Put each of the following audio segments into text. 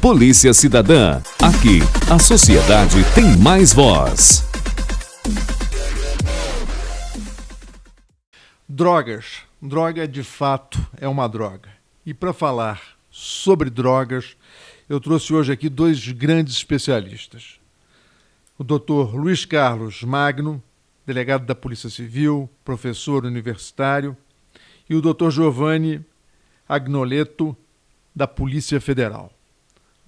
Polícia Cidadã. Aqui, a sociedade tem mais voz. Drogas. Droga, de fato, é uma droga. E para falar sobre drogas, eu trouxe hoje aqui dois grandes especialistas. O Dr. Luiz Carlos Magno, delegado da Polícia Civil, professor universitário, e o Dr. Giovanni Agnoletto, da Polícia Federal.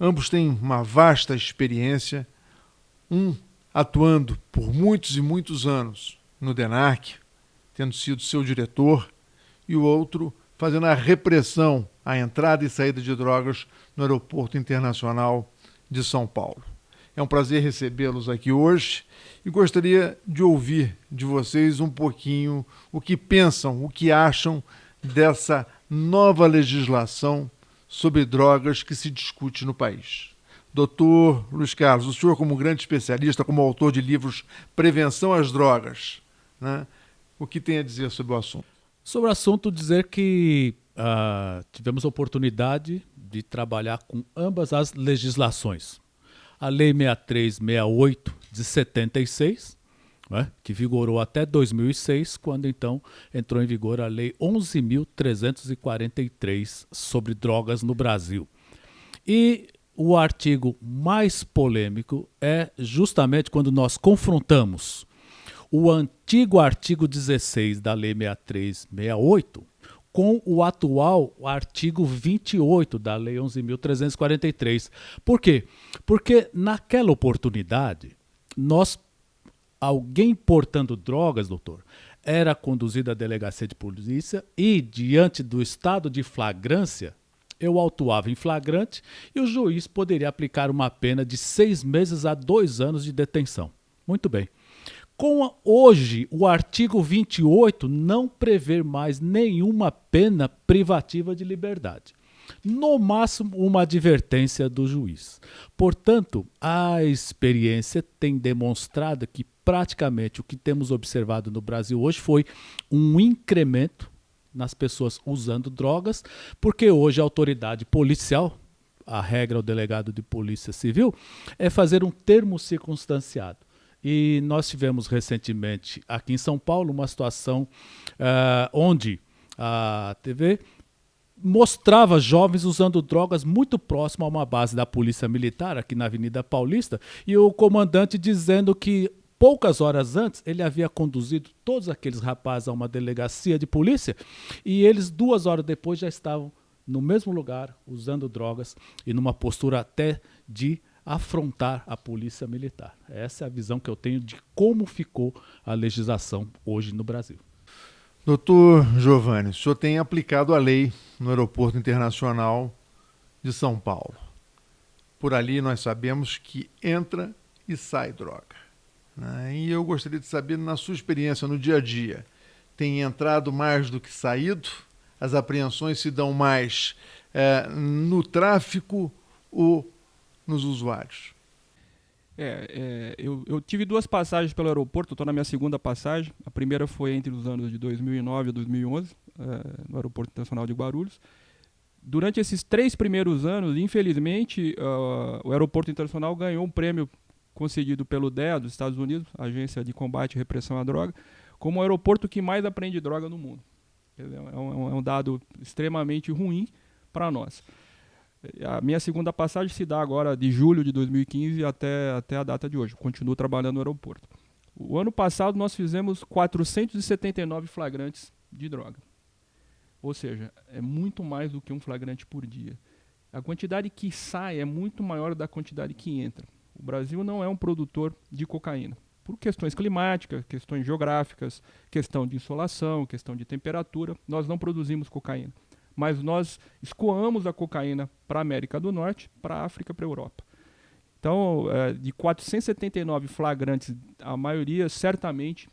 Ambos têm uma vasta experiência, um atuando por muitos e muitos anos no DENARC, tendo sido seu diretor, e o outro fazendo a repressão à entrada e saída de drogas no Aeroporto Internacional de São Paulo. É um prazer recebê-los aqui hoje e gostaria de ouvir de vocês um pouquinho o que pensam, o que acham dessa nova legislação sobre drogas que se discute no país. Doutor Luiz Carlos, o senhor como grande especialista, como autor de livros Prevenção às Drogas, né, o que tem a dizer sobre o assunto? Sobre o assunto, dizer que tivemos a oportunidade de trabalhar com ambas as legislações. A Lei 6368 de 76, né, que vigorou até 2006, quando então entrou em vigor a Lei 11.343 sobre drogas no Brasil. E o artigo mais polêmico é justamente quando nós confrontamos o antigo artigo 16 da Lei 6368 com o atual artigo 28 da Lei 11.343. Por quê? Porque naquela oportunidade, alguém portando drogas, doutor, era conduzido à delegacia de polícia e, diante do estado de flagrância, eu autuava em flagrante e o juiz poderia aplicar uma pena de 6 meses a 2 anos de detenção. Muito bem. Hoje, o artigo 28 não prevê mais nenhuma pena privativa de liberdade. No máximo, uma advertência do juiz. Portanto, a experiência tem demonstrado que praticamente o que temos observado no Brasil hoje foi um incremento nas pessoas usando drogas, porque hoje a autoridade policial, a regra, o delegado de polícia civil, é fazer um termo circunstanciado. E nós tivemos recentemente aqui em São Paulo uma situação onde a TV mostrava jovens usando drogas muito próximo a uma base da Polícia Militar aqui na Avenida Paulista e o comandante dizendo que poucas horas antes ele havia conduzido todos aqueles rapazes a uma delegacia de polícia e eles 2 horas depois já estavam no mesmo lugar usando drogas e numa postura até de afrontar a polícia militar. Essa é a visão que eu tenho de como ficou a legislação hoje no Brasil. Doutor Giovanni, o senhor tem aplicado a lei no Aeroporto Internacional de São Paulo. Por ali nós sabemos que entra e sai droga, né? E eu gostaria de saber, na sua experiência no dia a dia, tem entrado mais do que saído? As apreensões se dão mais no tráfico ou nos usuários? Eu tive 2 passagens pelo aeroporto, estou na minha segunda passagem. A primeira foi entre os anos de 2009 e 2011, no Aeroporto Internacional de Guarulhos. Durante esses 3 primeiros anos, infelizmente, o Aeroporto Internacional ganhou um prêmio concedido pelo DEA dos Estados Unidos, Agência de Combate e Repressão à Droga, como o aeroporto que mais apreende droga no mundo. É um dado extremamente ruim para nós. A minha segunda passagem se dá agora de julho de 2015 até a data de hoje. Continuo trabalhando no aeroporto. O ano passado nós fizemos 479 flagrantes de droga. Ou seja, é muito mais do que um flagrante por dia. A quantidade que sai é muito maior da quantidade que entra. O Brasil não é um produtor de cocaína. Por questões climáticas, questões geográficas, questão de insolação, questão de temperatura, nós não produzimos cocaína. Mas nós escoamos a cocaína para a América do Norte, para a África, para a Europa. Então, de 479 flagrantes, a maioria, certamente,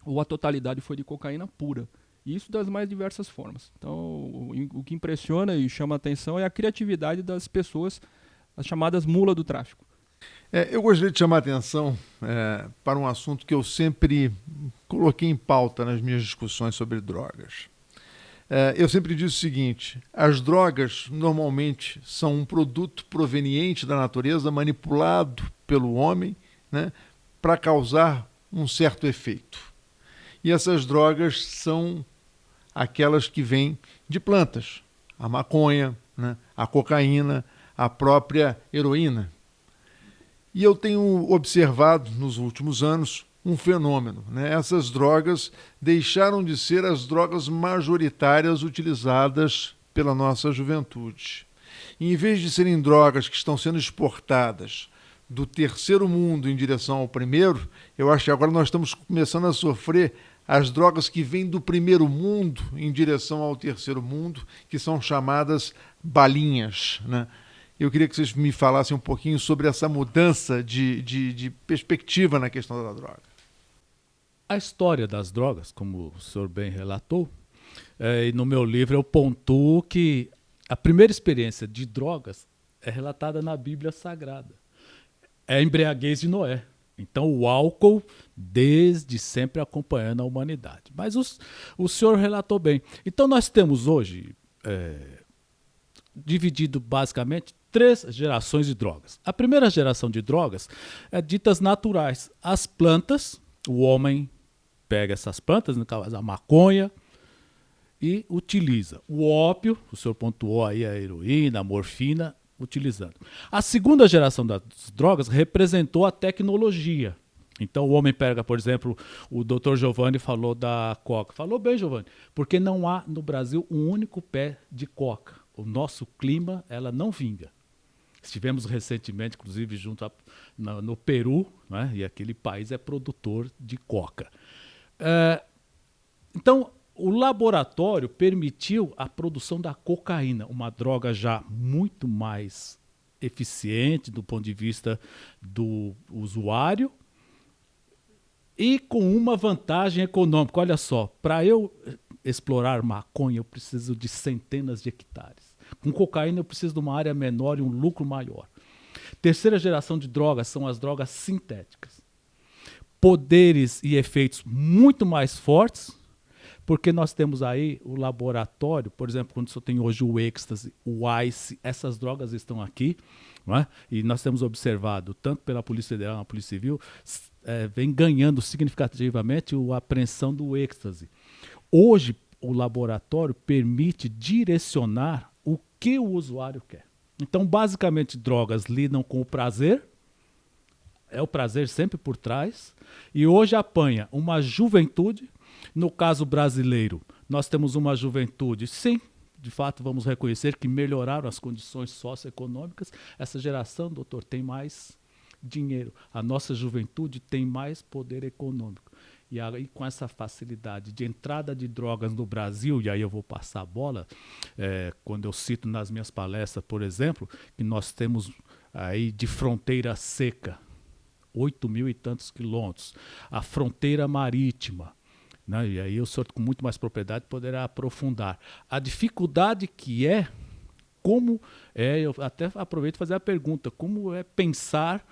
ou a totalidade foi de cocaína pura. E isso das mais diversas formas. Então, o que impressiona e chama a atenção é a criatividade das pessoas, as chamadas mulas do tráfico. Eu gostaria de chamar a atenção para um assunto que eu sempre coloquei em pauta nas minhas discussões sobre drogas. Eu sempre disse o seguinte: as drogas normalmente são um produto proveniente da natureza, manipulado pelo homem, né, para causar um certo efeito. E essas drogas são aquelas que vêm de plantas, a maconha, né, a cocaína, a própria heroína. E eu tenho observado nos últimos anos um fenômeno, né? Essas drogas deixaram de ser as drogas majoritárias utilizadas pela nossa juventude. E em vez de serem drogas que estão sendo exportadas do terceiro mundo em direção ao primeiro, eu acho que agora nós estamos começando a sofrer as drogas que vêm do primeiro mundo em direção ao terceiro mundo, que são chamadas balinhas, né? Eu queria que vocês me falassem um pouquinho sobre essa mudança de perspectiva na questão da droga. A história das drogas, como o senhor bem relatou, e no meu livro eu pontuo que a primeira experiência de drogas é relatada na Bíblia Sagrada. É a embriaguez de Noé. Então o álcool desde sempre acompanhando a humanidade. Mas o senhor relatou bem. Então nós temos hoje, dividido basicamente, 3 gerações de drogas. A primeira geração de drogas é ditas naturais. As plantas, o homem pega essas plantas, no caso a maconha, e utiliza. O ópio, o senhor pontuou aí a heroína, a morfina, utilizando. A segunda geração das drogas representou a tecnologia. Então o homem pega, por exemplo, o Dr. Giovanni falou da coca. Falou bem, Giovanni, porque não há no Brasil um único pé de coca. O nosso clima, ela não vinga. Estivemos recentemente, inclusive, junto no Peru, né? E aquele país é produtor de coca. Então, o laboratório permitiu a produção da cocaína, uma droga já muito mais eficiente do ponto de vista do usuário e com uma vantagem econômica. Olha só, para eu explorar maconha, eu preciso de centenas de hectares. Com cocaína eu preciso de uma área menor e um lucro maior. Terceira geração de drogas são as drogas sintéticas. Poderes e efeitos muito mais fortes, porque nós temos aí o laboratório, por exemplo, quando você tem hoje o êxtase, o ice, essas drogas estão aqui, não é? E nós temos observado, tanto pela Polícia Federal como pela Polícia Civil, vem ganhando significativamente a apreensão do êxtase. Hoje, o laboratório permite direcionar o que o usuário quer. Então, basicamente, drogas lidam com o prazer, é o prazer sempre por trás, e hoje apanha uma juventude. No caso brasileiro, nós temos uma juventude, sim, de fato vamos reconhecer que melhoraram as condições socioeconômicas. Essa geração, doutor, tem mais dinheiro. A nossa juventude tem mais poder econômico. E aí, com essa facilidade de entrada de drogas no Brasil, e aí eu vou passar a bola, quando eu cito nas minhas palestras, por exemplo, que nós temos aí de fronteira seca, 8.000 e tantos quilômetros, a fronteira marítima, né? E aí o senhor com muito mais propriedade poderá aprofundar. A dificuldade que como eu até aproveito para fazer a pergunta, como é pensar...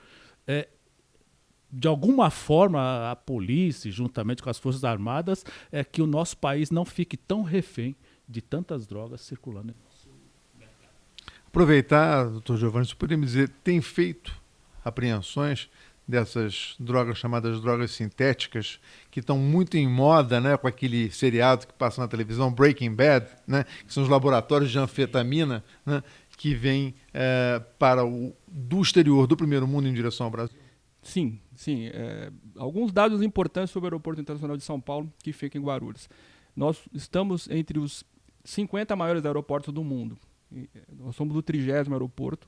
de alguma forma, a polícia, juntamente com as Forças Armadas, que o nosso país não fique tão refém de tantas drogas circulando. Aproveitar, doutor Giovanni, você poderia me dizer, tem feito apreensões dessas drogas chamadas drogas sintéticas, que estão muito em moda, né, com aquele seriado que passa na televisão, Breaking Bad, né, que são os laboratórios de anfetamina, né, que vêm do exterior, do primeiro mundo, em direção ao Brasil? Sim. Alguns dados importantes sobre o Aeroporto Internacional de São Paulo, que fica em Guarulhos. Nós estamos entre os 50 maiores aeroportos do mundo. Nós somos o 30º aeroporto,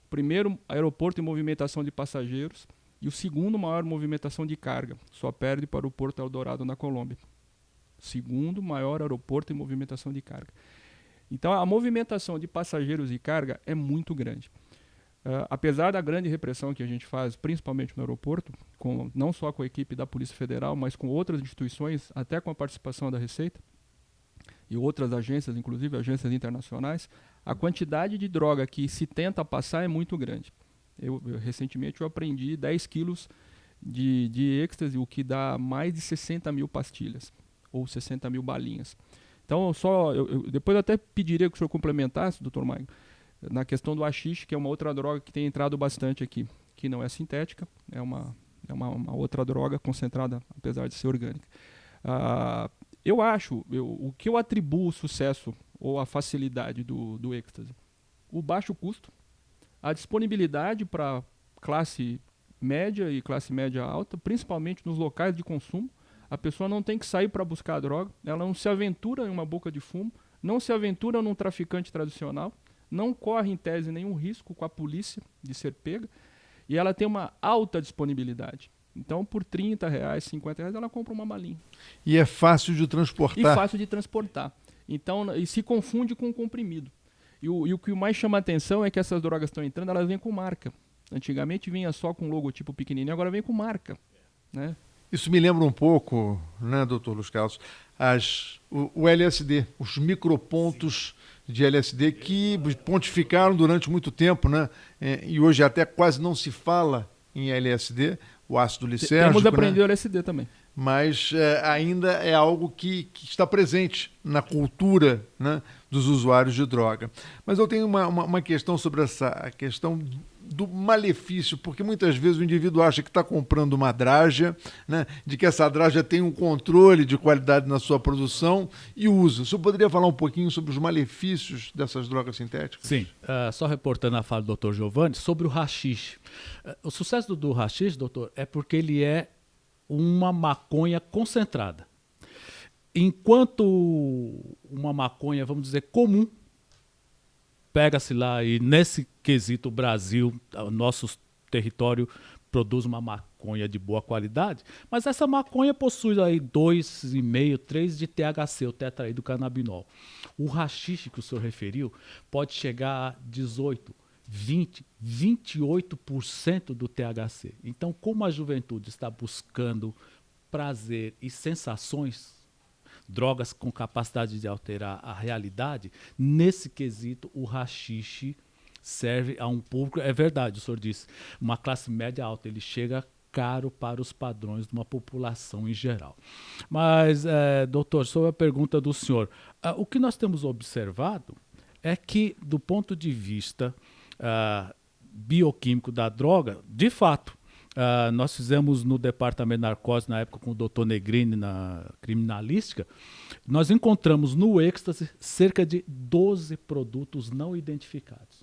o primeiro aeroporto em movimentação de passageiros e o segundo maior movimentação de carga. Só perde para o Porto Eldorado, na Colômbia. Segundo maior aeroporto em movimentação de carga. Então, a movimentação de passageiros e carga é muito grande. Apesar da grande repressão que a gente faz, principalmente no aeroporto, não só com a equipe da Polícia Federal, mas com outras instituições, até com a participação da Receita e outras agências, inclusive agências internacionais, a quantidade de droga que se tenta passar é muito grande. Recentemente eu aprendi 10 quilos de êxtase, o que dá mais de 60 mil pastilhas, ou 60 mil balinhas. Então, depois eu até pediria que o senhor complementasse, doutor Maio, na questão do haxixe, que é uma outra droga que tem entrado bastante aqui, que não é sintética, é uma outra droga concentrada, apesar de ser orgânica. Eu acho, o que eu atribuo o sucesso ou a facilidade do êxtase? O baixo custo, a disponibilidade para classe média e classe média alta, principalmente nos locais de consumo. A pessoa não tem que sair para buscar a droga, ela não se aventura em uma boca de fumo, não se aventura num traficante tradicional, não corre em tese nenhum risco com a polícia de ser pega, e ela tem uma alta disponibilidade. Então, por R$30, R$50, ela compra uma malinha. E é fácil de transportar. E fácil de transportar. Então, e se confunde com o comprimido. E o que mais chama a atenção é que essas drogas estão entrando, elas vêm com marca. Antigamente vinha só com logotipo pequenininho, agora vem com marca, né? Isso me lembra um pouco, né, doutor Luiz Carlos, o LSD, os micropontos de LSD que pontificaram durante muito tempo, né? E hoje até quase não se fala em LSD, o ácido lisérgico. Temos aprendido né? LSD também. Mas ainda é algo que está presente na cultura, né, dos usuários de droga. Mas eu tenho uma questão sobre essa questão do malefício, porque muitas vezes o indivíduo acha que está comprando uma drágia, né, de que essa drágia tem um controle de qualidade na sua produção e usa. O senhor poderia falar um pouquinho sobre os malefícios dessas drogas sintéticas? Sim, só reportando a fala do Dr. Giovanni sobre o haxixe. O sucesso do haxixe, doutor, é porque ele é uma maconha concentrada. Enquanto uma maconha, vamos dizer, comum, pega-se lá e nesse quesito o Brasil, nosso território, produz uma maconha de boa qualidade, mas essa maconha possui aí 2,5, 3 de THC, o tetraidrocannabinol. O haxixe que o senhor referiu pode chegar a 18, 20, 28% do THC. Então, como a juventude está buscando prazer e sensações, drogas com capacidade de alterar a realidade, nesse quesito o haxixe serve a um público, é verdade, o senhor disse, uma classe média alta, ele chega caro para os padrões de uma população em geral. Mas, doutor, sobre a pergunta do senhor, o que nós temos observado é que, do ponto de vista bioquímico da droga, de fato, nós fizemos no departamento de narcose, na época com o Dr. Negrini, na criminalística, nós encontramos no êxtase cerca de 12 produtos não identificados,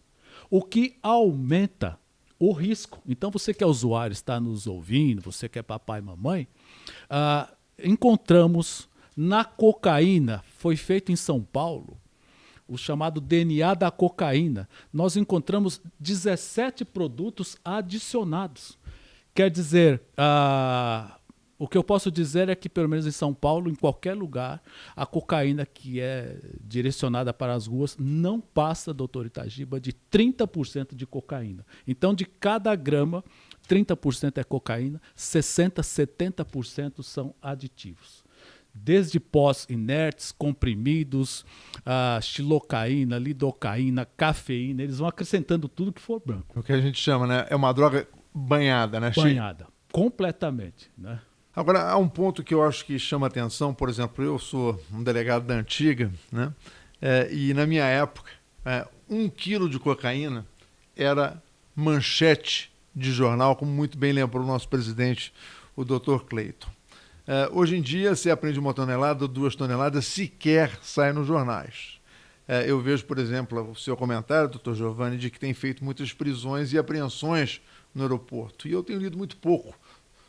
o que aumenta o risco. Então, você que é usuário, está nos ouvindo, você que é papai e mamãe, encontramos na cocaína, foi feito em São Paulo, o chamado DNA da cocaína, nós encontramos 17 produtos adicionados. Quer dizer, o que eu posso dizer é que, pelo menos em São Paulo, em qualquer lugar, a cocaína que é direcionada para as ruas não passa, doutor Itagiba, de 30% de cocaína. Então, de cada grama, 30% é cocaína, 60%, 70% são aditivos. Desde pós inertes, comprimidos, xilocaína, lidocaína, cafeína, eles vão acrescentando tudo que for branco. O que a gente chama, né? É uma droga banhada, né? Banhada, completamente, né? Agora, há um ponto que eu acho que chama atenção, por exemplo, eu sou um delegado da antiga, né? E na minha época, 1 quilo de cocaína era manchete de jornal, como muito bem lembrou o nosso presidente, o Dr. Cleiton. Hoje em dia, se aprende 1 tonelada ou 2 toneladas, sequer sai nos jornais. Eu vejo, por exemplo, o seu comentário, doutor Giovanni, de que tem feito muitas prisões e apreensões no aeroporto. E eu tenho lido muito pouco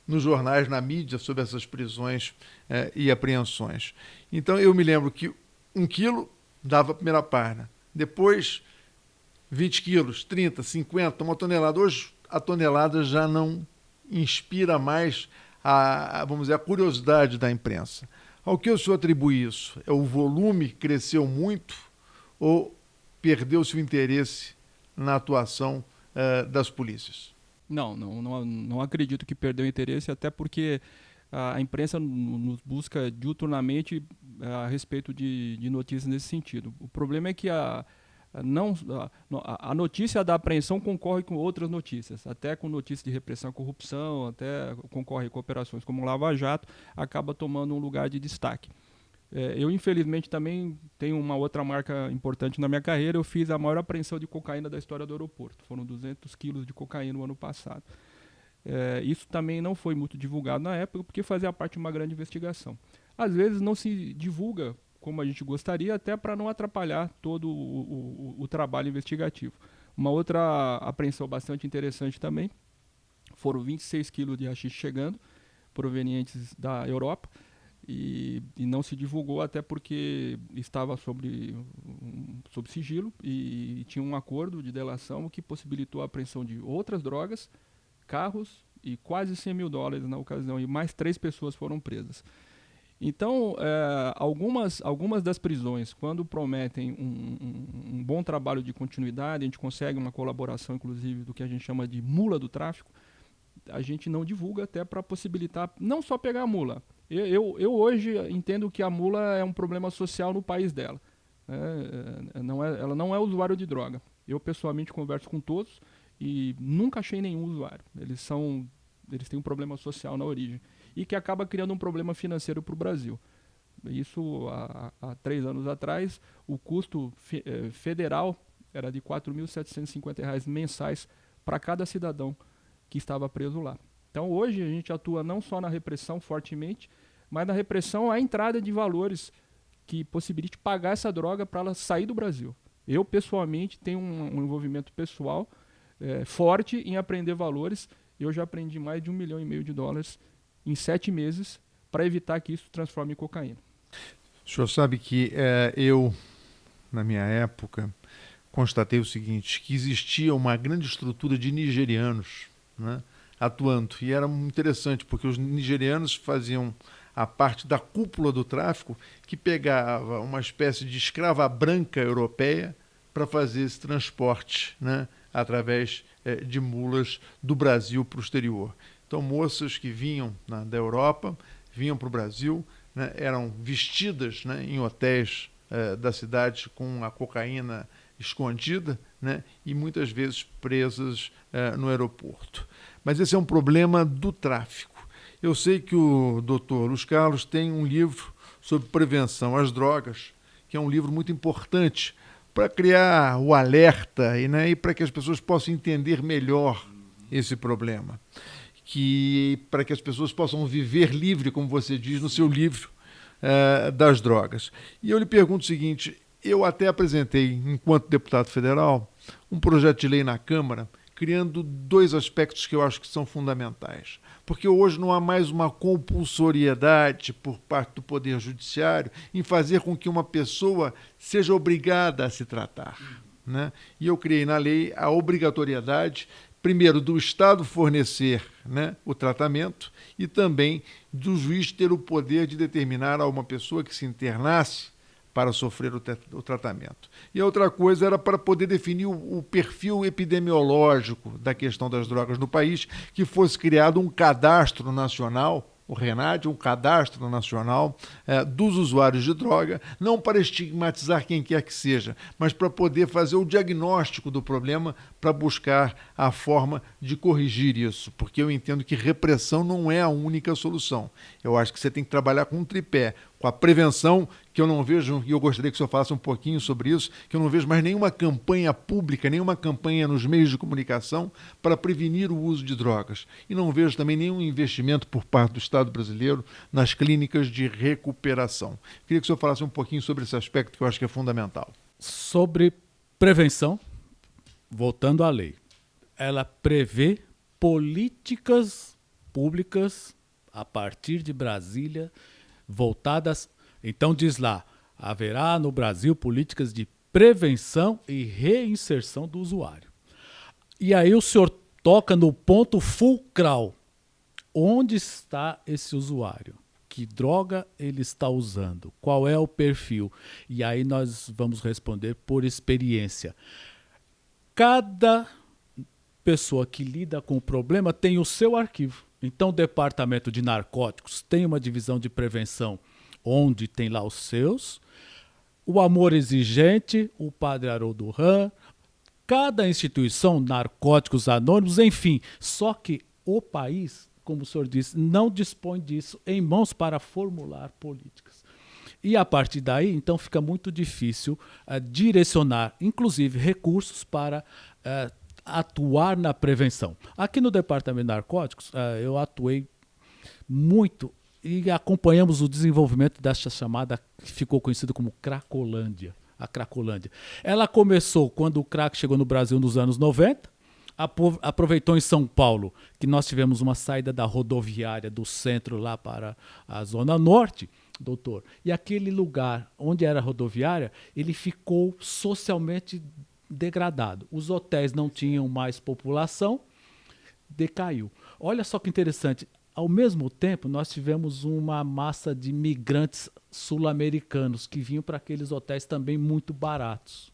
nos jornais, na mídia, sobre essas prisões e apreensões. Então, eu me lembro que 1 quilo dava a primeira página. Depois, 20 quilos, 30, 50, 1 tonelada. Hoje, a tonelada já não inspira mais vamos dizer, a curiosidade da imprensa. Ao que o senhor atribui isso? O volume cresceu muito ou perdeu-se o interesse na atuação das polícias? Não acredito que perdeu o interesse, até porque a imprensa nos busca diuturnamente a respeito de notícias nesse sentido. O problema é que a notícia da apreensão concorre com outras notícias, até com notícias de repressão à corrupção, até concorre com operações como Lava Jato, acaba tomando um lugar de destaque. Eu, infelizmente, também tenho uma outra marca importante na minha carreira. Eu fiz a maior apreensão de cocaína da história do aeroporto. Foram 200 quilos de cocaína no ano passado. Isso também não foi muito divulgado na época, porque fazia parte de uma grande investigação. Às vezes não se divulga como a gente gostaria, até para não atrapalhar todo o trabalho investigativo. Uma outra apreensão bastante interessante também, foram 26 quilos de haxixe chegando, provenientes da Europa, e não se divulgou até porque estava sob sigilo e tinha um acordo de delação que possibilitou a apreensão de outras drogas, carros e quase $100 mil na ocasião, e mais 3 pessoas foram presas. Então, algumas das prisões, quando prometem um bom trabalho de continuidade, a gente consegue uma colaboração, inclusive, do que a gente chama de mula do tráfico, a gente não divulga até para possibilitar não só pegar a mula. Eu hoje entendo que a mula é um problema social no país dela. Ela não é usuário de droga. Eu, pessoalmente, converso com todos e nunca achei nenhum usuário. Eles têm um problema social na origem e que acaba criando um problema financeiro para o Brasil. Isso, há 3 anos atrás, o custo federal era de R$ 4.750 mensais para cada cidadão que estava preso lá. Então, hoje, a gente atua não só na repressão fortemente, mas na repressão à entrada de valores que possibilite pagar essa droga para ela sair do Brasil. Eu, pessoalmente, tenho um envolvimento pessoal forte em aprender valores. Eu já aprendi mais de $1,5 milhão em 7 meses para evitar que isso transforme em cocaína. O senhor sabe que eu, na minha época, constatei o seguinte, que existia uma grande estrutura de nigerianos, né, atuando. E era interessante, porque os nigerianos faziam a parte da cúpula do tráfico, que pegava uma espécie de escrava branca europeia para fazer esse transporte, né, através de mulas do Brasil para o exterior. Então, moças que vinham da Europa, vinham para o Brasil, né, eram vestidas, né, em hotéis da cidade com a cocaína escondida, né, e muitas vezes presas no aeroporto. Mas esse é um problema do tráfico. Eu sei que o doutor Luiz Carlos tem um livro sobre prevenção às drogas, que é um livro muito importante para criar o alerta e para que as pessoas possam entender melhor esse problema. Para que as pessoas possam viver livre, como você diz no seu livro, das drogas. E eu lhe pergunto o seguinte, eu até apresentei, enquanto deputado federal, um projeto de lei na Câmara, criando 2 aspectos que eu acho que são fundamentais. Porque hoje não há mais uma compulsoriedade por parte do Poder Judiciário em fazer com que uma pessoa seja obrigada a se tratar, né? E eu criei na lei a obrigatoriedade, primeiro, do Estado fornecer, né, o tratamento e também do juiz ter o poder de determinar a uma pessoa que se internasse para sofrer o tratamento. E a outra coisa era para poder definir o perfil epidemiológico da questão das drogas no país, que fosse criado um cadastro nacional, o RENAD, um cadastro nacional dos usuários de droga, não para estigmatizar quem quer que seja, mas para poder fazer o diagnóstico do problema, para buscar a forma de corrigir isso, porque eu entendo que repressão não é a única solução. Eu acho que você tem que trabalhar com um tripé, com a prevenção, que eu não vejo, e eu gostaria que o senhor falasse um pouquinho sobre isso, que eu não vejo mais nenhuma campanha pública, nenhuma campanha nos meios de comunicação para prevenir o uso de drogas. E não vejo também nenhum investimento por parte do Estado brasileiro nas clínicas de recuperação. Queria que o senhor falasse um pouquinho sobre esse aspecto que eu acho que é fundamental. Sobre prevenção, voltando à lei, ela prevê políticas públicas a partir de Brasília voltadas, então diz lá, haverá no Brasil políticas de prevenção e reinserção do usuário. E aí o senhor toca no ponto fulcral. Onde está esse usuário? Que droga ele está usando? Qual é o perfil? E aí nós vamos responder por experiência. Cada pessoa que lida com o problema tem o seu arquivo. Então, o Departamento de Narcóticos tem uma divisão de prevenção onde tem lá os seus, o Amor Exigente, o Padre Haroldo Ram, cada instituição, Narcóticos Anônimos, enfim. Só que o país, como o senhor disse, não dispõe disso em mãos para formular políticas. E a partir daí, então, fica muito difícil direcionar, inclusive, recursos para atuar na prevenção. Aqui no Departamento de Narcóticos, eu atuei muito e acompanhamos o desenvolvimento dessa chamada, que ficou conhecida como Cracolândia. A Cracolândia. Ela começou quando o crack chegou no Brasil nos anos 90, aproveitou em São Paulo, que nós tivemos uma saída da rodoviária do centro lá para a Zona Norte, doutor, e aquele lugar onde era a rodoviária, ele ficou socialmente degradado. Os hotéis não tinham mais população, decaiu. Olha só que interessante, ao mesmo tempo nós tivemos uma massa de migrantes sul-americanos que vinham para aqueles hotéis também muito baratos.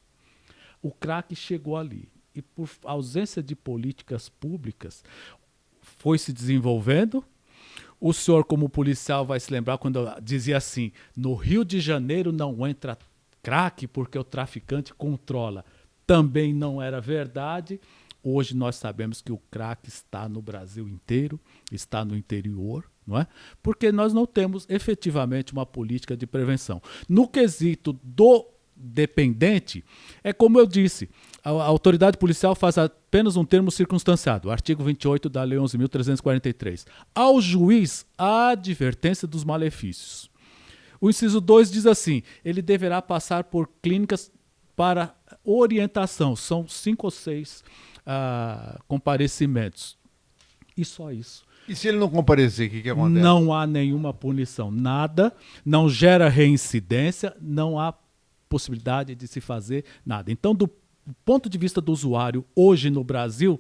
O crack chegou ali e por ausência de políticas públicas foi se desenvolvendo. O senhor, como policial, vai se lembrar quando eu dizia assim, no Rio de Janeiro não entra crack porque o traficante controla. Também não era verdade. Hoje nós sabemos que o crack está no Brasil inteiro, está no interior, não é? Porque nós não temos efetivamente uma política de prevenção. No quesito do dependente, é como eu disse, a autoridade policial faz apenas um termo circunstanciado, artigo 28 da Lei 11.343. Ao juiz, a advertência dos malefícios. O inciso 2 diz assim, ele deverá passar por clínicas para orientação, são 5 ou 6 comparecimentos. E só isso. E se ele não comparecer, o que acontece? Não há nenhuma punição, nada, não gera reincidência, não há possibilidade de se fazer nada. Então, do ponto de vista do usuário, hoje no Brasil,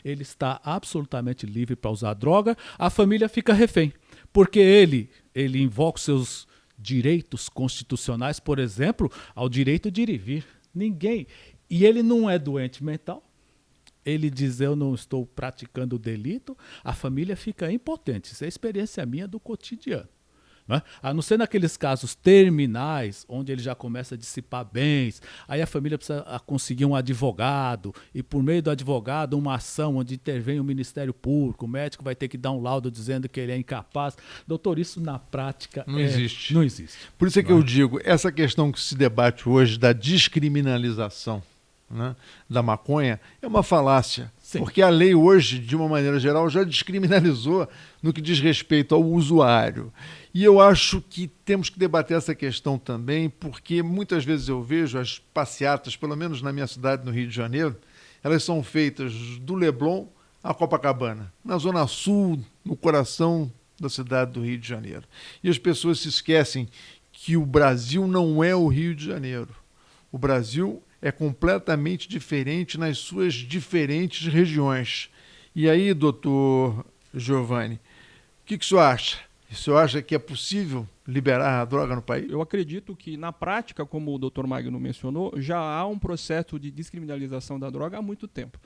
ele está absolutamente livre para usar droga, a família fica refém, porque ele invoca os seus direitos constitucionais, por exemplo, ao direito de ir e vir. Ninguém. E ele não é doente mental. Ele diz, eu não estou praticando delito, a família fica impotente. Isso é a experiência minha do cotidiano. Né? A não ser naqueles casos terminais, onde ele já começa a dissipar bens, aí a família precisa conseguir um advogado, e por meio do advogado, uma ação onde intervém o Ministério Público, o médico vai ter que dar um laudo dizendo que ele é incapaz. Doutor, isso na prática não existe. Não existe. Por isso é que eu digo, essa questão que se debate hoje da descriminalização, né, da maconha, é uma falácia. Sim. Porque a lei hoje, de uma maneira geral, já descriminalizou no que diz respeito ao usuário. E eu acho que temos que debater essa questão também, porque muitas vezes eu vejo as passeatas, pelo menos na minha cidade, no Rio de Janeiro, elas são feitas do Leblon a Copacabana, na Zona Sul, no coração da cidade do Rio de Janeiro. E as pessoas se esquecem que o Brasil não é o Rio de Janeiro. O Brasil é completamente diferente nas suas diferentes regiões. E aí, doutor Giovanni, o que o senhor acha? O senhor acha que é possível liberar a droga no país? Eu acredito que, na prática, como o doutor Magno mencionou, já há um processo de descriminalização da droga há muito tempo.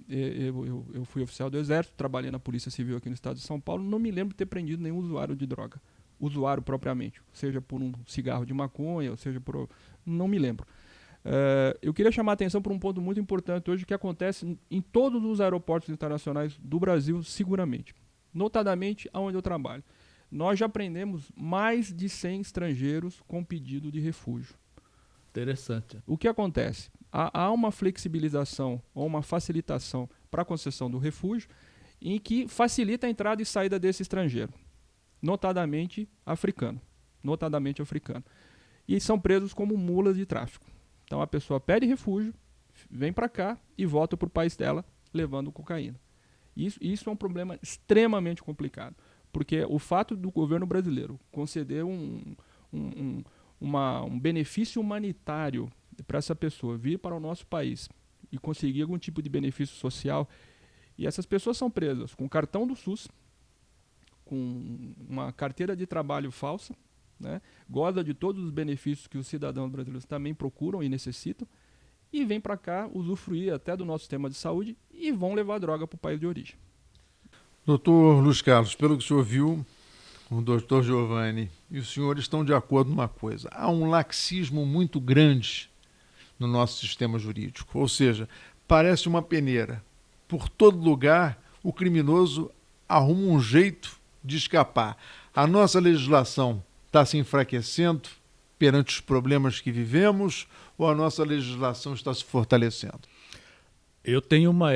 Eu fui oficial do Exército, trabalhei na Polícia Civil aqui no estado de São Paulo, não me lembro de ter prendido nenhum usuário de droga. Usuário propriamente, seja por um cigarro de maconha, ou seja por... não me lembro. Eu queria chamar a atenção para um ponto muito importante hoje que acontece em todos os aeroportos internacionais do Brasil, seguramente. Notadamente, onde eu trabalho. Nós já prendemos mais de 100 estrangeiros com pedido de refúgio. Interessante. O que acontece? Há uma flexibilização ou uma facilitação para a concessão do refúgio em que facilita a entrada e saída desse estrangeiro, notadamente africano. E são presos como mulas de tráfico. Então a pessoa pede refúgio, vem para cá e volta para o país dela levando cocaína. Isso é um problema extremamente complicado, porque o fato do governo brasileiro conceder um benefício humanitário para essa pessoa vir para o nosso país e conseguir algum tipo de benefício social, e essas pessoas são presas com cartão do SUS, com uma carteira de trabalho falsa, né? Goza de todos os benefícios que os cidadãos brasileiros também procuram e necessitam, e vem para cá usufruir até do nosso sistema de saúde e vão levar droga para o país de origem. Doutor Luiz Carlos, pelo que o senhor viu, o doutor Giovanni e o senhor estão de acordo numa coisa. Há um laxismo muito grande no nosso sistema jurídico, ou seja, parece uma peneira. Por todo lugar, o criminoso arruma um jeito de escapar. A nossa legislação está se enfraquecendo perante os problemas que vivemos, ou a nossa legislação está se fortalecendo? Eu tenho uma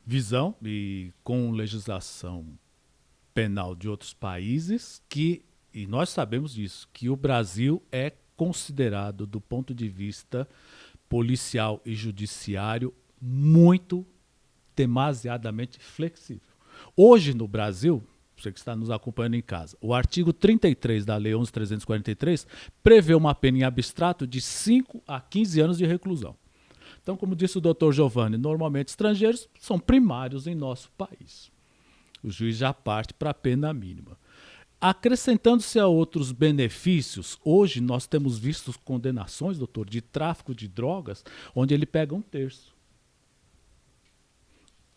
visão, e com legislação penal de outros países, e nós sabemos disso, que o Brasil é considerado, do ponto de vista policial e judiciário, muito demasiadamente flexível. Hoje no Brasil, você que está nos acompanhando em casa, o artigo 33 da Lei 11.343 prevê uma pena em abstrato de 5 a 15 anos de reclusão. Então, como disse o doutor Giovanni, normalmente estrangeiros são primários em nosso país. O juiz já parte para a pena mínima. Acrescentando-se a outros benefícios, hoje nós temos visto condenações, doutor, de tráfico de drogas, onde ele pega 1/3.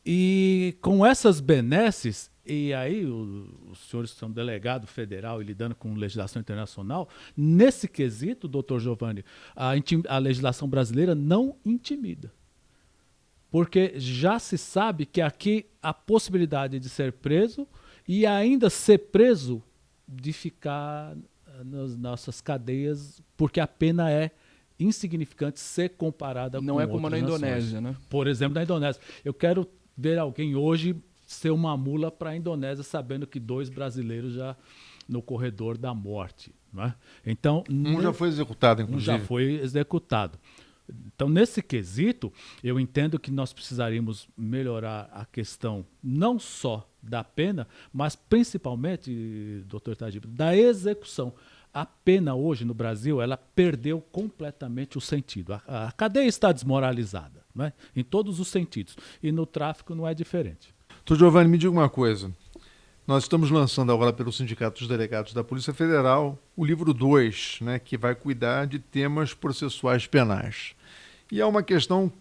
E com essas benesses, e aí os senhores são delegado federal e lidando com legislação internacional, nesse quesito, doutor Giovanni, a legislação brasileira não intimida. Porque já se sabe que aqui a possibilidade de ser preso e ainda ser preso de ficar nas nossas cadeias, porque a pena é insignificante ser comparada com outras nações. Não é como na Indonésia, né? Por exemplo, na Indonésia. Eu quero ver alguém hoje ser uma mula para a Indonésia, sabendo que 2 brasileiros já no corredor da morte. Não é? Então, já foi executado, inclusive. Já foi executado. Então, nesse quesito, eu entendo que nós precisaríamos melhorar a questão não só da pena, mas principalmente, doutor Tadib, da execução. A pena hoje no Brasil, ela perdeu completamente o sentido. A cadeia está desmoralizada, não é? Em todos os sentidos. E no tráfico não é diferente. Doutor Giovanni, me diga uma coisa. Nós estamos lançando agora pelo Sindicato dos Delegados da Polícia Federal o livro 2, né, que vai cuidar de temas processuais penais. E é uma questão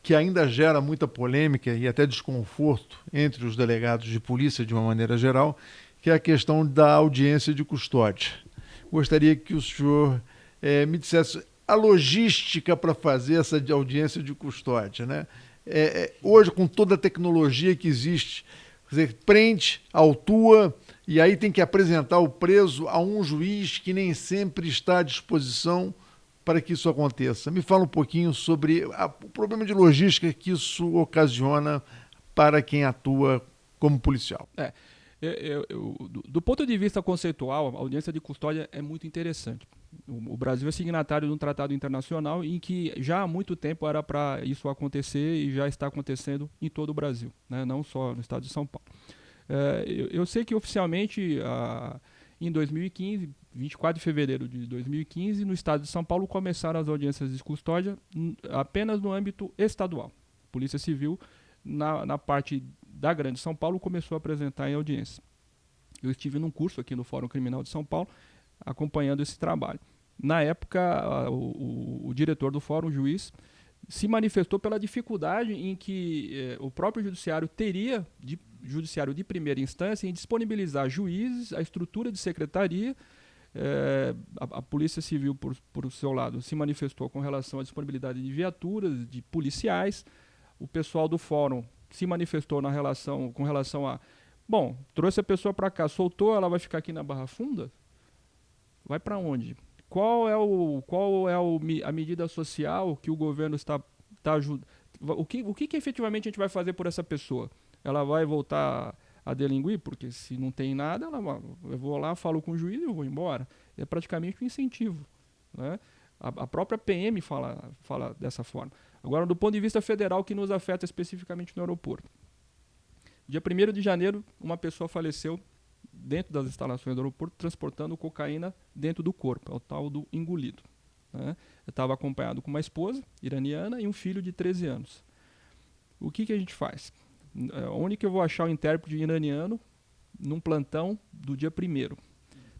que ainda gera muita polêmica e até desconforto entre os delegados de polícia de uma maneira geral, que é a questão da audiência de custódia. Gostaria que o senhor me dissesse a logística para fazer essa audiência de custódia, né? Hoje, com toda a tecnologia que existe, você prende, autua e aí tem que apresentar o preso a um juiz que nem sempre está à disposição para que isso aconteça. Me fala um pouquinho sobre o problema de logística que isso ocasiona para quem atua como policial. Do ponto de vista conceitual, a audiência de custódia é muito interessante. O Brasil é signatário de um tratado internacional em que já há muito tempo era para isso acontecer e já está acontecendo em todo o Brasil, né? Não só no estado de São Paulo. Eu sei que oficialmente em 2015, 24 de fevereiro de 2015, no estado de São Paulo começaram as audiências de custódia apenas no âmbito estadual. A Polícia Civil, na parte da Grande São Paulo, começou a apresentar em audiência. Eu estive num curso aqui no Fórum Criminal de São Paulo, acompanhando esse trabalho. Na época, o diretor do fórum, o juiz, se manifestou pela dificuldade em que o próprio judiciário teria, judiciário de primeira instância, em disponibilizar juízes, a estrutura de secretaria. A Polícia Civil, por seu lado, se manifestou com relação à disponibilidade de viaturas, de policiais. O pessoal do fórum se manifestou com relação a... Bom, trouxe a pessoa para cá, soltou, ela vai ficar aqui na Barra Funda? Vai para onde? Qual é a medida social que o governo está ajudando? O que efetivamente a gente vai fazer por essa pessoa? Ela vai voltar a delinquir? Porque se não tem nada, eu vou lá, falo com o juiz e eu vou embora. É praticamente um incentivo, né? A própria PM fala dessa forma. Agora, do ponto de vista federal, que nos afeta especificamente no aeroporto. Dia 1º de janeiro, uma pessoa faleceu dentro das instalações do aeroporto, transportando cocaína dentro do corpo, é o tal do engolido, né? Eu estava acompanhado com uma esposa iraniana e um filho de 13 anos. O que a gente faz? Onde que eu vou achar o intérprete iraniano num plantão do dia 1º?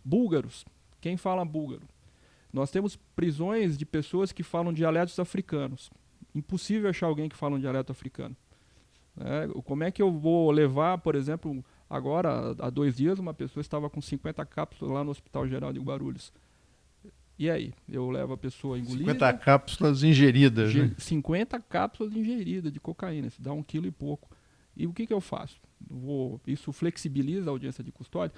Búlgaros. Quem fala búlgaro? Nós temos prisões de pessoas que falam dialetos africanos. Impossível achar alguém que fala um dialeto africano. Como é que eu vou levar, por exemplo, agora, há 2 dias, uma pessoa estava com 50 cápsulas lá no Hospital Geral de Guarulhos. E aí? Eu levo a pessoa engolida... 50 cápsulas ingeridas, né? 50 cápsulas ingeridas de cocaína, isso dá 1 quilo e pouco. E o que eu faço? Isso flexibiliza a audiência de custódia?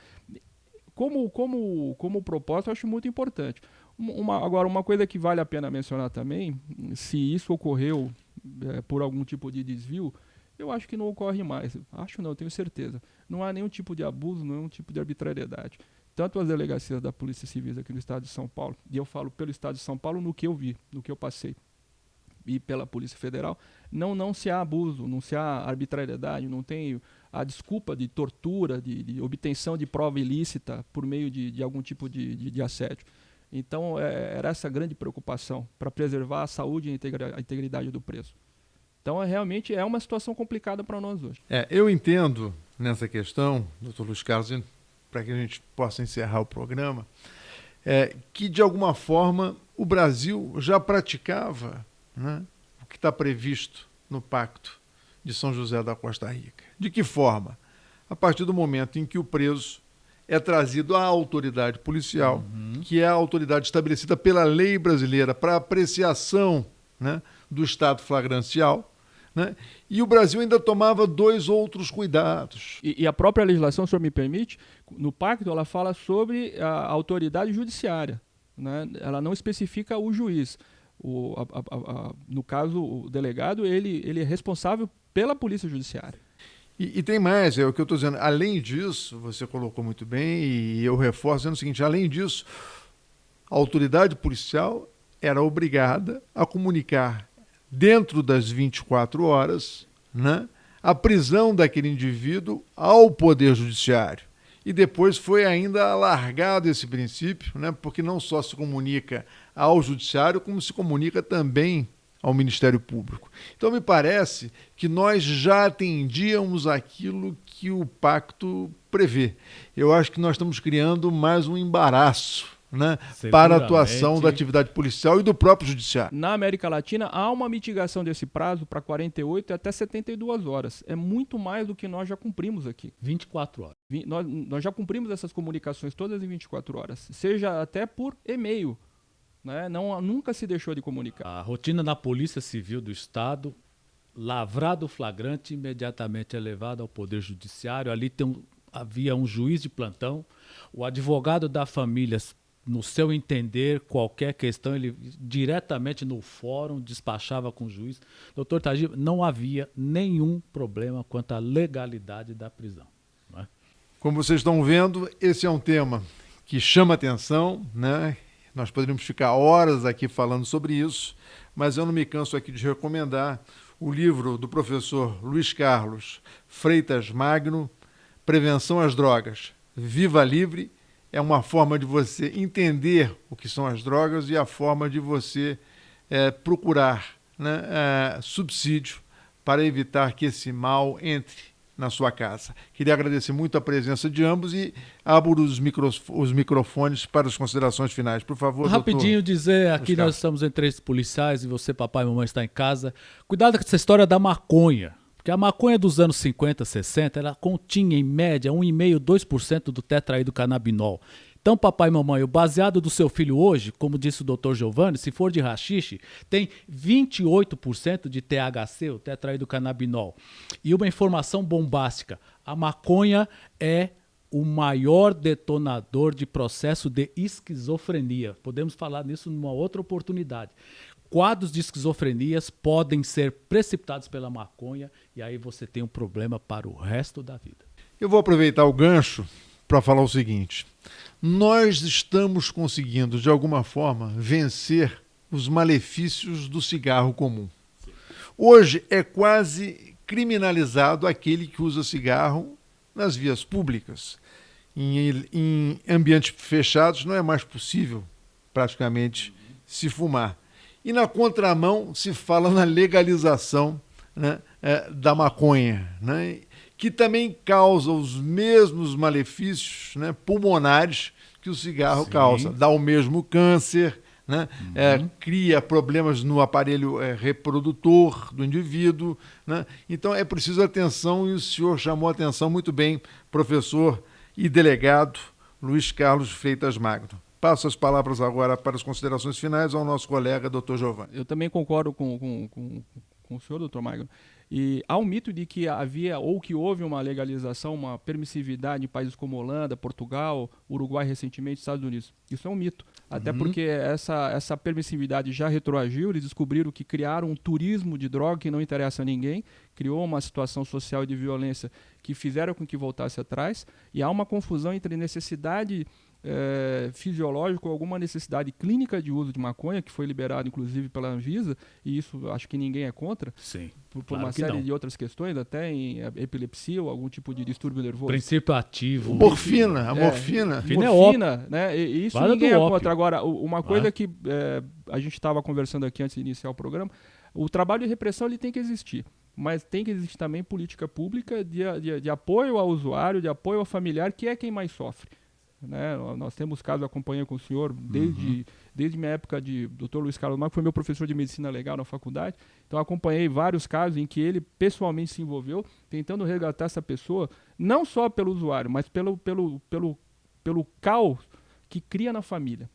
Como propósito, eu acho muito importante. Agora, uma coisa que vale a pena mencionar também, se isso ocorreu por algum tipo de desvio, eu acho que não ocorre mais. Acho não, tenho certeza. Não há nenhum tipo de abuso, nenhum tipo de arbitrariedade. Tanto as delegacias da Polícia Civil aqui no estado de São Paulo, e eu falo pelo estado de São Paulo no que eu vi, no que eu passei, e pela Polícia Federal, não se há abuso, não se há arbitrariedade, não tem a desculpa de tortura, de obtenção de prova ilícita por meio de algum tipo de assédio. Então, era essa grande preocupação, para preservar a saúde e a integridade do preso. Então, realmente é uma situação complicada para nós hoje. Eu entendo nessa questão, doutor Luiz Carlos, para que a gente possa encerrar o programa, que de alguma forma o Brasil já praticava, né, o que está previsto no Pacto de São José da Costa Rica. De que forma? A partir do momento em que o preso é trazido à autoridade policial, que é a autoridade estabelecida pela lei brasileira para apreciação, né, do estado flagrancial, né? E o Brasil ainda tomava 2 outros cuidados. E a própria legislação, se o senhor me permite, no pacto ela fala sobre a autoridade judiciária, né? Ela não especifica o juiz. No caso, o delegado, ele é responsável pela polícia judiciária. E tem mais, é o que eu estou dizendo. Além disso, você colocou muito bem, e eu reforço dizendo o seguinte, além disso, a autoridade policial era obrigada a comunicar dentro das 24 horas, né, a prisão daquele indivíduo ao Poder Judiciário. E depois foi ainda alargado esse princípio, né, porque não só se comunica ao Judiciário, como se comunica também ao Ministério Público. Então, me parece que nós já atendíamos aquilo que o pacto prevê. Eu acho que nós estamos criando mais um embaraço, né, para a atuação da atividade policial e do próprio Judiciário. Na América Latina, há uma mitigação desse prazo para 48 e até 72 horas. É muito mais do que nós já cumprimos aqui. 24 horas. Nós já cumprimos essas comunicações todas em 24 horas, seja até por e-mail. Né? Nunca se deixou de comunicar. A rotina da Polícia Civil do Estado, lavrado o flagrante, imediatamente é levado ao Poder Judiciário. Ali havia um juiz de plantão, o advogado da família, no seu entender, qualquer questão, ele diretamente no fórum despachava com o juiz. Doutor Tagiba, não havia nenhum problema quanto à legalidade da prisão. Não é? Como vocês estão vendo, esse é um tema que chama atenção, né? Nós poderíamos ficar horas aqui falando sobre isso, mas eu não me canso aqui de recomendar o livro do professor Luiz Carlos Freitas Magno, Prevenção às Drogas, Viva Livre. É uma forma de você entender o que são as drogas e a forma de você procurar, né, subsídio para evitar que esse mal entre na sua casa. Queria agradecer muito a presença de ambos e abro os microfones para as considerações finais. Por favor, rapidinho, dizer, aqui nós estamos em 3 policiais e você, papai e mamãe, está em casa. Cuidado com essa história da maconha. Porque a maconha dos anos 50, 60, ela continha, em média, 1,5%, 2% do tetraidrocannabinol. Então, papai e mamãe, o baseado do seu filho hoje, como disse o Dr. Giovanni, se for de haxixe, tem 28% de THC, o tetraidrocannabinol. E uma informação bombástica, a maconha é o maior detonador de processo de esquizofrenia. Podemos falar nisso numa outra oportunidade. Quadros de esquizofrenias podem ser precipitados pela maconha e aí você tem um problema para o resto da vida. Eu vou aproveitar o gancho para falar o seguinte. Nós estamos conseguindo, de alguma forma, vencer os malefícios do cigarro comum. Hoje é quase criminalizado aquele que usa cigarro nas vias públicas. Em ambientes fechados não é mais possível, praticamente, se fumar. E na contramão se fala na legalização, né, da maconha, né, que também causa os mesmos malefícios, né, pulmonares que o cigarro causa. Dá o mesmo câncer, né, cria problemas no aparelho reprodutor do indivíduo. Né? Então é preciso atenção e o senhor chamou a atenção muito bem, professor e delegado Luiz Carlos Freitas Magno. Passo as palavras agora para as considerações finais ao nosso colega, Dr. Giovanni. Eu também concordo com o senhor, Dr. Magno. E há um mito de que havia ou que houve uma legalização, uma permissividade em países como Holanda, Portugal, Uruguai recentemente, Estados Unidos. Isso é um mito. Até porque essa permissividade já retroagiu, eles descobriram que criaram um turismo de droga que não interessa a ninguém, criou uma situação social de violência que fizeram com que voltasse atrás, e há uma confusão entre necessidade fisiológica ou alguma necessidade clínica de uso de maconha, que foi liberado inclusive pela Anvisa, e isso acho que ninguém é contra. Sim. Por claro uma que série não. de outras questões, até em epilepsia ou algum tipo de distúrbio nervoso. Princípio ativo. Morfina, a morfina. Morfina é Morfina, né? E isso Vale ninguém do é ópio. contra. Agora, uma coisa que a gente estava conversando aqui antes de iniciar o programa, o trabalho de repressão ele tem que existir, mas tem que existir também política pública de apoio ao usuário, de apoio ao familiar, que é quem mais sofre. Né? Nós temos casos, acompanhei com o senhor desde minha época de Dr. Luiz Carlos Marco, que foi meu professor de medicina legal na faculdade, então acompanhei vários casos em que ele pessoalmente se envolveu tentando resgatar essa pessoa, não só pelo usuário, mas pelo caos que cria na família.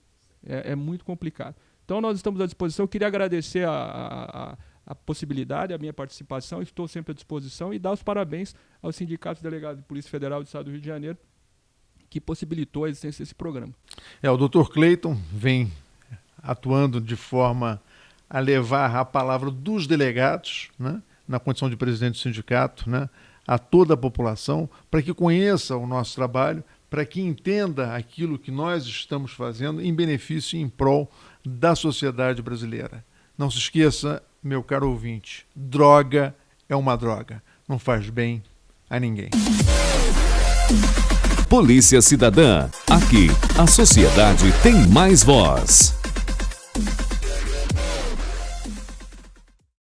É muito complicado. Então nós estamos à disposição. Eu queria agradecer a possibilidade, a minha participação, estou sempre à disposição, e dar os parabéns ao Sindicato Delegado de Polícia Federal do Estado do Rio de Janeiro, que possibilitou a existência desse programa. O Dr. Cleiton vem atuando de forma a levar a palavra dos delegados, né, na condição de presidente do sindicato, né, a toda a população, para que conheça o nosso trabalho, para que entenda aquilo que nós estamos fazendo em benefício e em prol da sociedade brasileira. Não se esqueça, meu caro ouvinte, droga é uma droga, não faz bem a ninguém. Polícia Cidadã. Aqui, a sociedade tem mais voz.